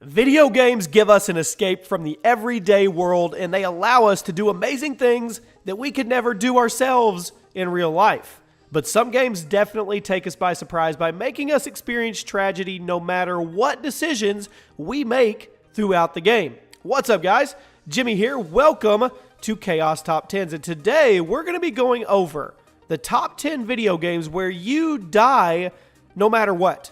Video games give us an escape from the everyday world, and they allow us to do amazing things that we could never do ourselves in real life. But some games definitely take us by surprise by making us experience tragedy no matter what decisions we make throughout the game. What's up, guys? Jimmy here. Welcome to Chaos Top 10s, and today we're going to be going over the top 10 video games where you die no matter what.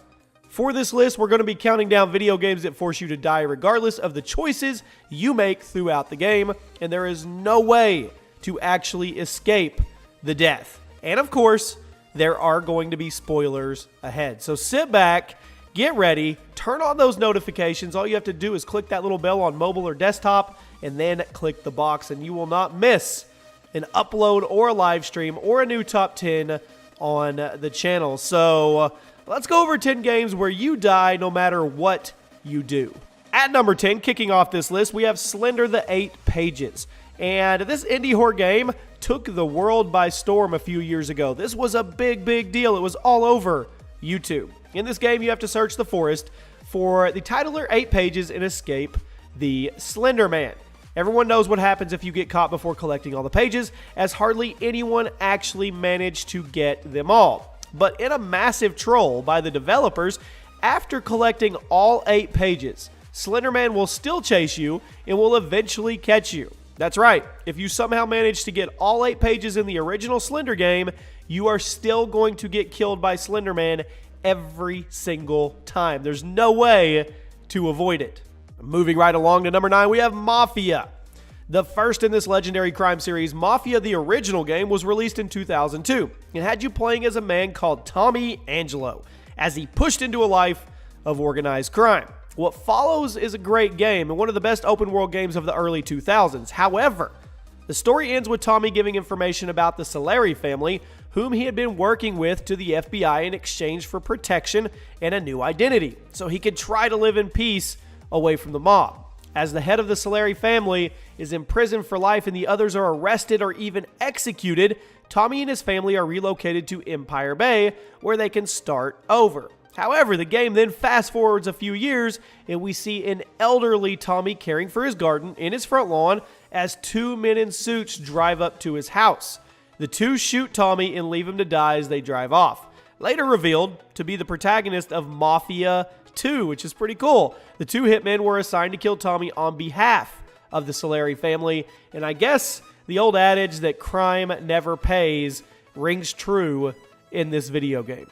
For this list, we're going to be counting down video games that force you to die regardless of the choices you make throughout the game, and there is no way to actually escape the death. And of course, there are going to be spoilers ahead. So sit back, get ready, turn on those notifications. All you have to do is click that little bell on mobile or desktop, and then click the box, and you will not miss an upload or a live stream or a new top 10 on the channel. So let's go over 10 games where you die no matter what you do. At number 10, kicking off this list, we have Slender the 8 Pages. And this indie horror game took the world by storm a few years ago. This was a big deal. It was all over YouTube. In this game, you have to search the forest for the titular 8 pages and escape the Slender Man. Everyone knows what happens if you get caught before collecting all the pages, as hardly anyone actually managed to get them all. But in a massive troll by the developers, after collecting all 8 pages, Slender Man will still chase you and will eventually catch you. That's right, if you somehow manage to get all 8 pages in the original Slender game, you are still going to get killed by Slender Man every single time. There's no way to avoid it. Moving right along to number 9, we have Mafia. The first in this legendary crime series, Mafia the original game was released in 2002 and had you playing as a man called Tommy Angelo as he pushed into a life of organized crime. What follows is a great game and one of the best open world games of the early 2000s. However, the story ends with Tommy giving information about the Solari family, whom he had been working with, to the FBI in exchange for protection and a new identity, so he could try to live in peace away from the mob. As the head of the Solari family is imprisoned for life and the others are arrested or even executed, Tommy and his family are relocated to Empire Bay, where they can start over. However, the game then fast forwards a few years and we see an elderly Tommy caring for his garden in his front lawn as 2 men in suits drive up to his house. The two shoot Tommy and leave him to die as they drive off. Later revealed to be the protagonist of Mafia 2, which is pretty cool. The two hitmen were assigned to kill Tommy on behalf of the Solari family, and I guess the old adage that crime never pays rings true in this video game.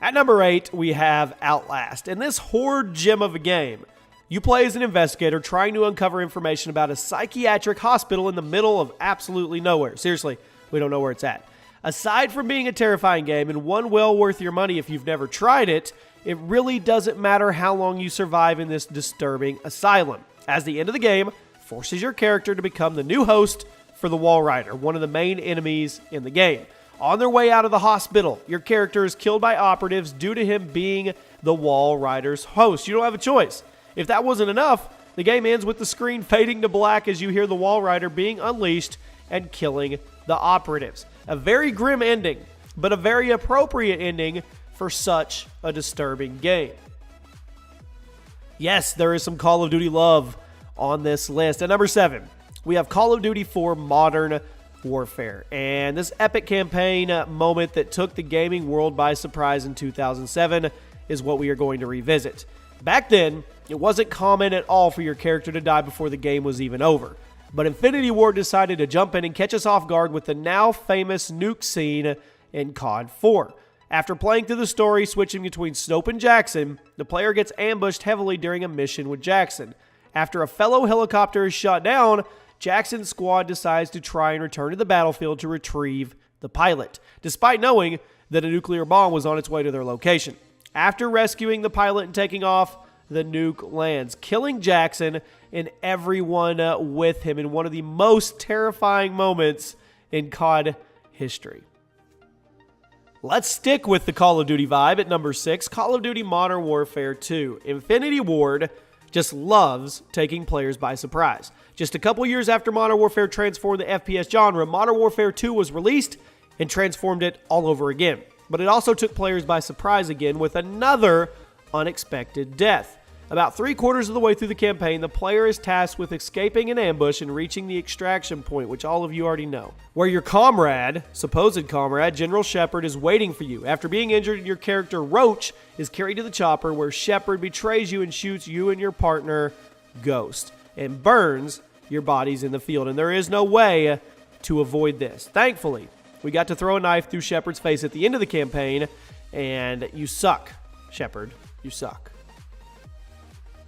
At number 8, we have Outlast. In this horror gem of a game, you play as an investigator trying to uncover information about a psychiatric hospital in the middle of absolutely nowhere. Seriously, we don't know where it's at. Aside from being a terrifying game and one well worth your money if you've never tried it, it really doesn't matter how long you survive in this disturbing asylum, as the end of the game forces your character to become the new host for the Wall Rider, one of the main enemies in the game. On their way out of the hospital, your character is killed by operatives due to him being the Wall Rider's host. You don't have a choice. If that wasn't enough, the game ends with the screen fading to black as you hear the Wall Rider being unleashed and killing the operatives. A very grim ending, but a very appropriate ending for such a disturbing game. Yes, there is some Call of Duty love on this list. At number 7, we have Call of Duty 4 Modern Warfare. And this epic campaign moment that took the gaming world by surprise in 2007 is what we are going to revisit. Back then, it wasn't common at all for your character to die before the game was even over. But Infinity Ward decided to jump in and catch us off guard with the now famous nuke scene in COD 4. After playing through the story, switching between Snope and Jackson, the player gets ambushed heavily during a mission with Jackson. After a fellow helicopter is shot down, Jackson's squad decides to try and return to the battlefield to retrieve the pilot, despite knowing that a nuclear bomb was on its way to their location. After rescuing the pilot and taking off, the nuke lands, killing Jackson and everyone with him in one of the most terrifying moments in COD history. Let's stick with the Call of Duty vibe at number 6, Call of Duty Modern Warfare 2. Infinity Ward just loves taking players by surprise. Just a couple years after Modern Warfare transformed the FPS genre, Modern Warfare 2 was released and transformed it all over again. But it also took players by surprise again with another unexpected death. About 3/4 of the way through the campaign, the player is tasked with escaping an ambush and reaching the extraction point, which all of you already know, where your comrade, supposed comrade, General Shepard, is waiting for you. After being injured, your character, Roach, is carried to the chopper, where Shepard betrays you and shoots you and your partner, Ghost, and burns your bodies in the field. And there is no way to avoid this. Thankfully, we got to throw a knife through Shepard's face at the end of the campaign, and you suck, Shepard. You suck.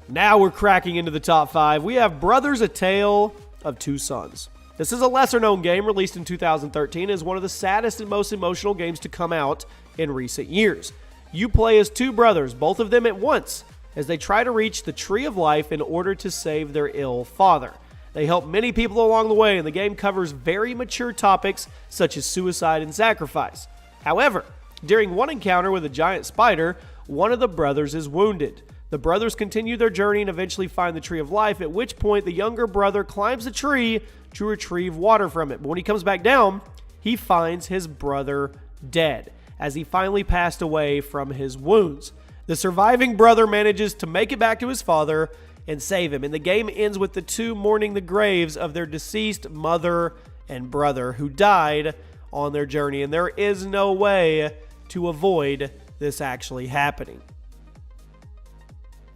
Now we're cracking into the top 5. We have Brothers: A Tale of Two Sons. This is a lesser-known game released in 2013 as one of the saddest and most emotional games to come out in recent years. You play as two brothers, both of them at once, as they try to reach the Tree of Life in order to save their ill father. They help many people along the way, and the game covers very mature topics such as suicide and sacrifice. However, during one encounter with a giant spider, one of the brothers is wounded. The brothers continue their journey and eventually find the Tree of Life, at which point the younger brother climbs the tree to retrieve water from it. But when he comes back down, he finds his brother dead, as he finally passed away from his wounds. The surviving brother manages to make it back to his father and save him, and the game ends with the two mourning the graves of their deceased mother and brother who died on their journey, and there is no way to avoid this actually happening.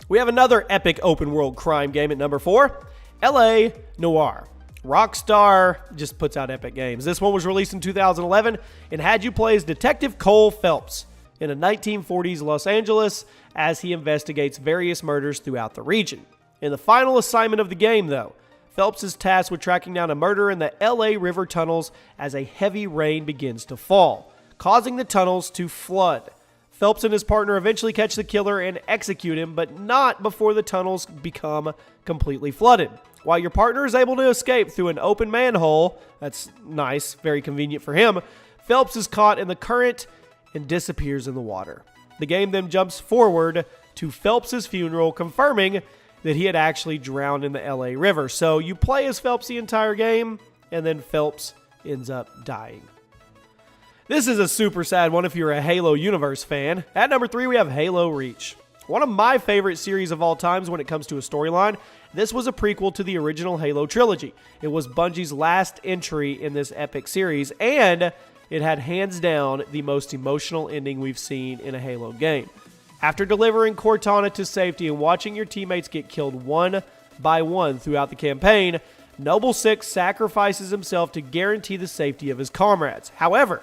We have another epic open-world crime game at number 4, LA Noire. Rockstar just puts out epic games. This one was released in 2011 and had you play as Detective Cole Phelps in a 1940s Los Angeles as he investigates various murders throughout the region. In the final assignment of the game, though, Phelps is tasked with tracking down a murderer in the LA River tunnels as a heavy rain begins to fall, causing the tunnels to flood. Phelps and his partner eventually catch the killer and execute him, but not before the tunnels become completely flooded. While your partner is able to escape through an open manhole, that's nice, very convenient for him, Phelps is caught in the current and disappears in the water. The game then jumps forward to Phelps' funeral, confirming that he had actually drowned in the LA River. So you play as Phelps the entire game, and then Phelps ends up dying. This is a super sad one if you're a Halo universe fan. At number 3, we have Halo Reach. One of my favorite series of all times when it comes to a storyline. This was a prequel to the original Halo trilogy. It was Bungie's last entry in this epic series, and it had hands down the most emotional ending we've seen in a Halo game. After delivering Cortana to safety and watching your teammates get killed one by one throughout the campaign, Noble Six sacrifices himself to guarantee the safety of his comrades. However,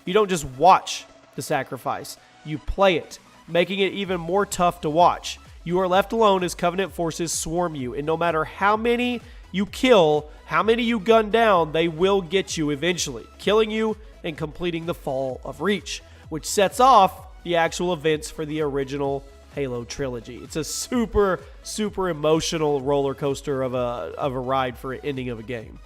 you don't just watch the sacrifice, you play it, making it even more tough to watch. You are left alone as Covenant forces swarm you, and no matter how many you kill, how many you gun down, they will get you eventually, killing you and completing the fall of Reach, which sets off the actual events for the original Halo trilogy. It's a super, super emotional roller coaster of a ride for an ending of a game.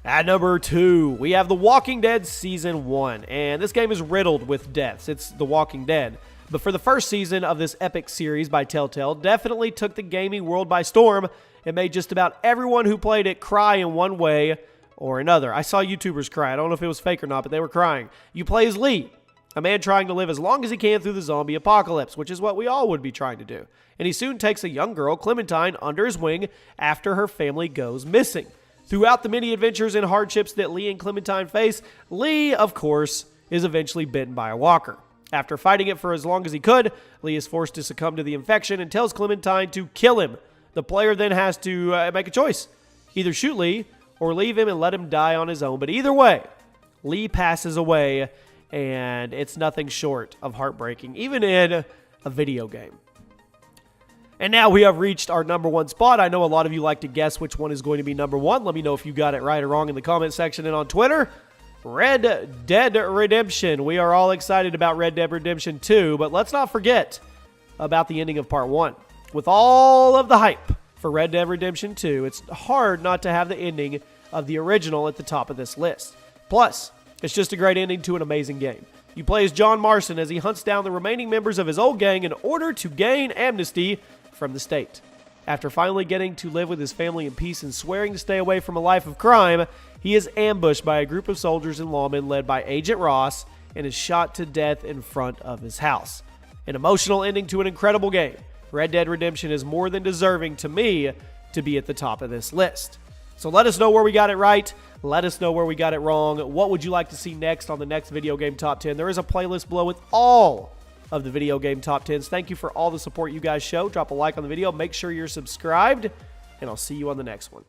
At number 2, we have The Walking Dead Season 1, and this game is riddled with deaths. It's The Walking Dead. But for the first season of this epic series by Telltale, definitely took the gaming world by storm and made just about everyone who played it cry in one way or another. I saw YouTubers cry. I don't know if it was fake or not, but they were crying. You play as Lee, a man trying to live as long as he can through the zombie apocalypse, which is what we all would be trying to do. And he soon takes a young girl, Clementine, under his wing after her family goes missing. Throughout the many adventures and hardships that Lee and Clementine face, Lee, of course, is eventually bitten by a walker. After fighting it for as long as he could, Lee is forced to succumb to the infection and tells Clementine to kill him. The player then has to make a choice. Either shoot Lee or leave him and let him die on his own. But either way, Lee passes away, and it's nothing short of heartbreaking, even in a video game. And now we have reached our number 1 spot. I know a lot of you like to guess which one is going to be number 1. Let me know if you got it right or wrong in the comment section and on Twitter. Red Dead Redemption. We are all excited about Red Dead Redemption 2, but let's not forget about the ending of Part 1. With all of the hype for Red Dead Redemption 2, it's hard not to have the ending of the original at the top of this list. Plus, it's just a great ending to an amazing game. You play as John Marston as he hunts down the remaining members of his old gang in order to gain amnesty from the state. After finally getting to live with his family in peace and swearing to stay away from a life of crime, he is ambushed by a group of soldiers and lawmen led by Agent Ross and is shot to death in front of his house. An emotional ending to an incredible game. Red Dead Redemption is more than deserving to me to be at the top of this list. So let us know where we got it right. Let us know where we got it wrong. What would you like to see next on the next video game top 10? There is a playlist below with all of the video game top 10s. Thank you for all the support you guys show. Drop a like on the video. Make sure you're subscribed, and I'll see you on the next one.